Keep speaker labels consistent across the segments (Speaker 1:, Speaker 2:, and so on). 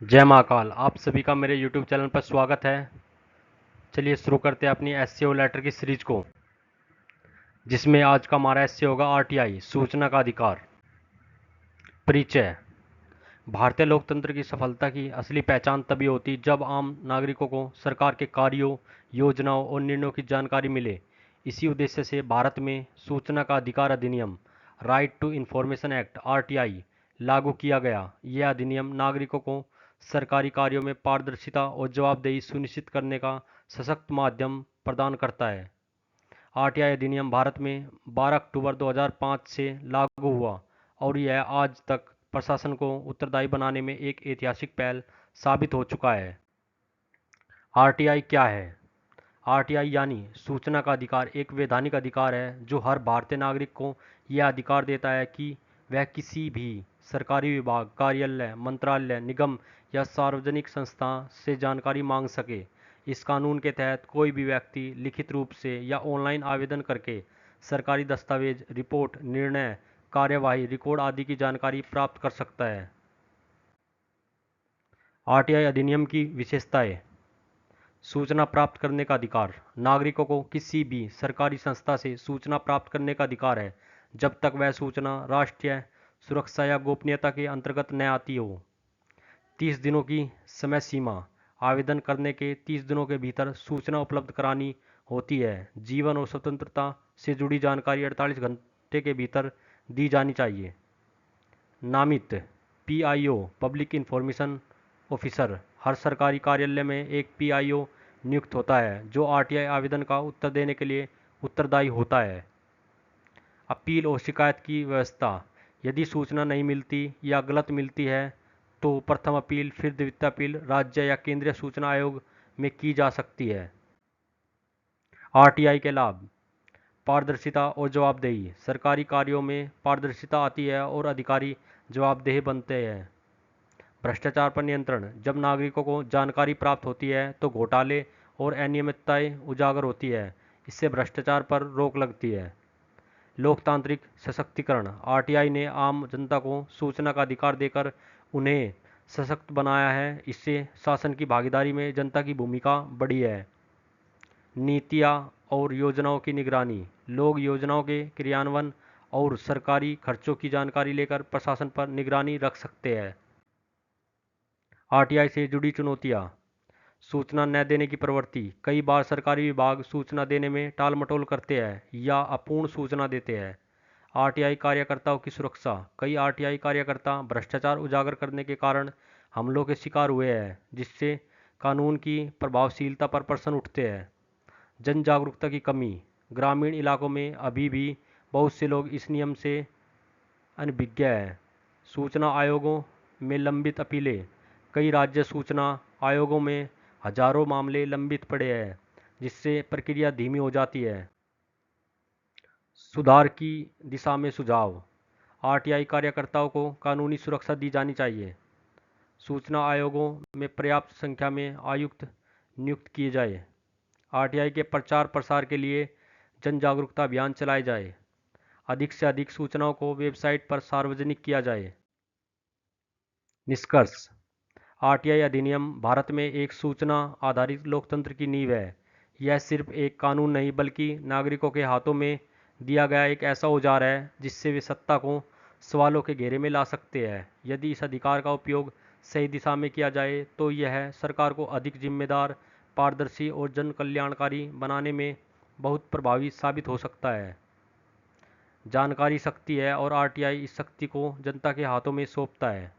Speaker 1: जय महाकाल। आप सभी का मेरे YouTube चैनल पर स्वागत है। चलिए शुरू करते हैं अपनी एससीओ लेटर की सीरीज को, जिसमें आज का हमारा एससीओ होगा आरटीआई, सूचना का अधिकार। परिचय। भारतीय लोकतंत्र की सफलता की असली पहचान तभी होती जब आम नागरिकों को सरकार के कार्यों, योजनाओं और निर्णयों की जानकारी मिले। इसी उद्देश्य से भारत में सूचना का अधिकार अधिनियम, right to information act RTI लागू किया गया। यह अधिनियम नागरिकों को सरकारी कार्यों में पारदर्शिता और जवाबदेही सुनिश्चित करने का सशक्त माध्यम प्रदान करता है। आरटीआई अधिनियम भारत में 12 अक्टूबर 2005 से लागू हुआ और यह आज तक प्रशासन को उत्तरदायी बनाने में एक ऐतिहासिक पहल साबित हो चुका है। आरटीआई क्या है? आरटीआई यानी सूचना का अधिकार एक वैधानिक अधिकार है जो हर भारतीय नागरिक को यह अधिकार देता है कि वह किसी भी सरकारी विभाग, कार्यालय, मंत्रालय, निगम या सार्वजनिक संस्था से जानकारी मांग सके। इस कानून के तहत कोई भी व्यक्ति लिखित रूप से या ऑनलाइन आवेदन करके सरकारी दस्तावेज, रिपोर्ट, निर्णय, कार्यवाही, रिकॉर्ड आदि की जानकारी प्राप्त कर सकता है। आरटीआई अधिनियम की विशेषताएं। सूचना प्राप्त करने का अधिकार। नागरिकों को किसी भी सरकारी संस्था से सूचना प्राप्त करने का अधिकार है जब तक वह सूचना राष्ट्रीय सुरक्षा या गोपनीयता के अंतर्गत न आती हो। 30 दिनों की समय सीमा। आवेदन करने के 30 दिनों के भीतर सूचना उपलब्ध करानी होती है। जीवन और स्वतंत्रता से जुड़ी जानकारी 48 घंटे के भीतर दी जानी चाहिए। नामित पीआईओ, पब्लिक इंफॉर्मेशन ऑफिसर। हर सरकारी कार्यालय में एक पीआईओ नियुक्त होता है जो आरटीआई आवेदन का उत्तर देने के लिए उत्तरदायी होता है। अपील और शिकायत की व्यवस्था। यदि सूचना नहीं मिलती या गलत मिलती है तो प्रथम अपील, फिर द्वितीय अपील राज्य या केंद्रीय सूचना आयोग में की जा सकती है। आरटीआई के लाभ। पारदर्शिता और जवाबदेही। सरकारी कार्यों में पारदर्शिता आती है और अधिकारी जवाबदेह बनते हैं। भ्रष्टाचार पर नियंत्रण। जब नागरिकों को जानकारी प्राप्त होती है तो घोटाले और अनियमितताएं उजागर होती है। इससे भ्रष्टाचार पर रोक लगती है। लोकतांत्रिक सशक्तिकरण। आरटीआई ने आम जनता को सूचना का अधिकार देकर उन्हें सशक्त बनाया है। इससे शासन की भागीदारी में जनता की भूमिका बढ़ी है। नीतियाँ और योजनाओं की निगरानी। लोग योजनाओं के क्रियान्वयन और सरकारी खर्चों की जानकारी लेकर प्रशासन पर निगरानी रख सकते हैं। आरटीआई से जुड़ी चुनौतियाँ। सूचना न देने की प्रवृत्ति। कई बार सरकारी विभाग सूचना देने में टाल मटोल करते हैं या अपूर्ण सूचना देते हैं। आरटीआई कार्यकर्ताओं की सुरक्षा। कई आरटीआई कार्यकर्ता भ्रष्टाचार उजागर करने के कारण हमलों के शिकार हुए हैं, जिससे कानून की प्रभावशीलता पर प्रश्न उठते हैं। जन जागरूकता की कमी। ग्रामीण इलाकों में अभी भी बहुत से लोग इस नियम से अनभिज्ञ हैं। सूचना आयोगों में लंबित अपीलें। कई राज्य सूचना आयोगों में हजारों मामले लंबित पड़े हैं, जिससे प्रक्रिया धीमी हो जाती है। सुधार की दिशा में सुझाव। आरटीआई कार्यकर्ताओं को कानूनी सुरक्षा दी जानी चाहिए। सूचना आयोगों में पर्याप्त संख्या में आयुक्त नियुक्त किए जाए। आरटीआई के प्रचार प्रसार के लिए जन जागरूकता अभियान चलाए जाए। अधिक से अधिक सूचनाओं को वेबसाइट पर सार्वजनिक किया जाए। निष्कर्ष। आरटीआई अधिनियम भारत में एक सूचना आधारित लोकतंत्र की नींव है। यह सिर्फ एक कानून नहीं बल्कि नागरिकों के हाथों में दिया गया एक ऐसा औजार है जिससे वे सत्ता को सवालों के घेरे में ला सकते हैं। यदि इस अधिकार का उपयोग सही दिशा में किया जाए तो यह सरकार को अधिक जिम्मेदार, पारदर्शी और जन कल्याणकारी बनाने में बहुत प्रभावी साबित हो सकता है। जानकारी शक्ति है और आरटीआई इस शक्ति को जनता के हाथों में सौंपता है।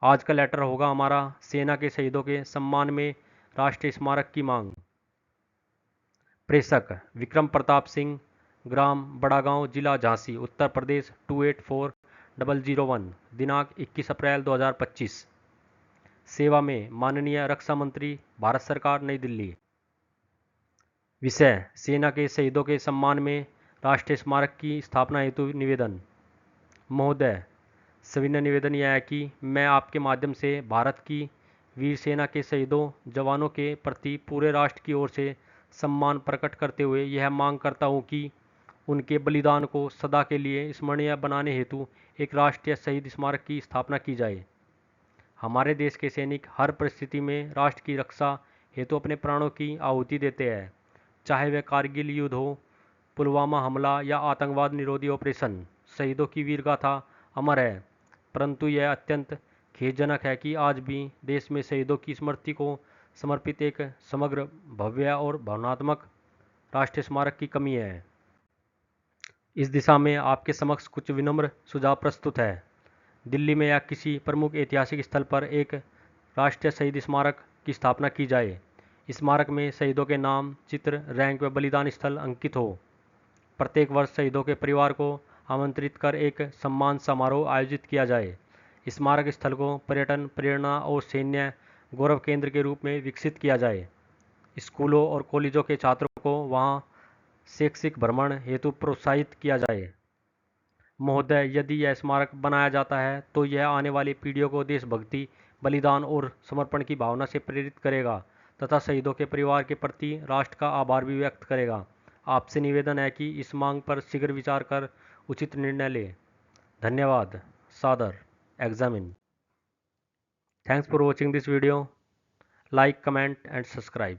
Speaker 1: आज का लेटर होगा हमारा सेना के शहीदों के सम्मान में राष्ट्रीय स्मारक की मांग। प्रेषक विक्रम प्रताप सिंह, ग्राम बड़ागांव, जिला झांसी, उत्तर प्रदेश 284001। दिनांक 21 अप्रैल 2025। सेवा में माननीय रक्षा मंत्री, भारत सरकार, नई दिल्ली। विषय सेना के शहीदों के सम्मान में राष्ट्रीय स्मारक की स्थापना हेतु निवेदन। महोदय, सविनय निवेदन यह है कि मैं आपके माध्यम से भारत की वीर सेना के शहीदों जवानों के प्रति पूरे राष्ट्र की ओर से सम्मान प्रकट करते हुए यह मांग करता हूं कि उनके बलिदान को सदा के लिए स्मरणीय बनाने हेतु एक राष्ट्रीय शहीद स्मारक की स्थापना की जाए। हमारे देश के सैनिक हर परिस्थिति में राष्ट्र की रक्षा हेतु अपने प्राणों की आहुति देते हैं, चाहे वह कारगिल युद्ध हो, पुलवामा हमला या आतंकवाद निरोधी ऑपरेशन। शहीदों की वीर गाथा अमर है, परंतु यह अत्यंत खेदजनक है कि आज भी देश में शहीदों की स्मृति को समर्पित एक समग्र, भव्य और भावनात्मक राष्ट्रीय स्मारक की कमी है। इस दिशा में आपके समक्ष कुछ विनम्र सुझाव प्रस्तुत है। दिल्ली में या किसी प्रमुख ऐतिहासिक स्थल पर एक राष्ट्रीय शहीद स्मारक की स्थापना की जाए। स्मारक में शहीदों के नाम, चित्र, रैंक व बलिदान स्थल अंकित हो। प्रत्येक वर्ष शहीदों के परिवार को आमंत्रित कर एक सम्मान समारोह आयोजित किया जाए। स्मारक स्थल को पर्यटन, प्रेरणा और सैन्य गौरव केंद्र के रूप में विकसित किया जाए। स्कूलों और कॉलेजों के छात्रों को वहां शैक्षिक भ्रमण हेतु प्रोत्साहित किया जाए। महोदय, यदि यह स्मारक बनाया जाता है तो यह आने वाली पीढ़ियों को देशभक्ति, बलिदान और समर्पण की भावना से प्रेरित करेगा तथा शहीदों के परिवार के प्रति राष्ट्र का आभार भी व्यक्त करेगा। आपसे निवेदन है कि इस मांग पर शीघ्र विचार कर उचित निर्णय लें। धन्यवाद। सादर, examine. Thanks for watching this video. Like, comment and subscribe.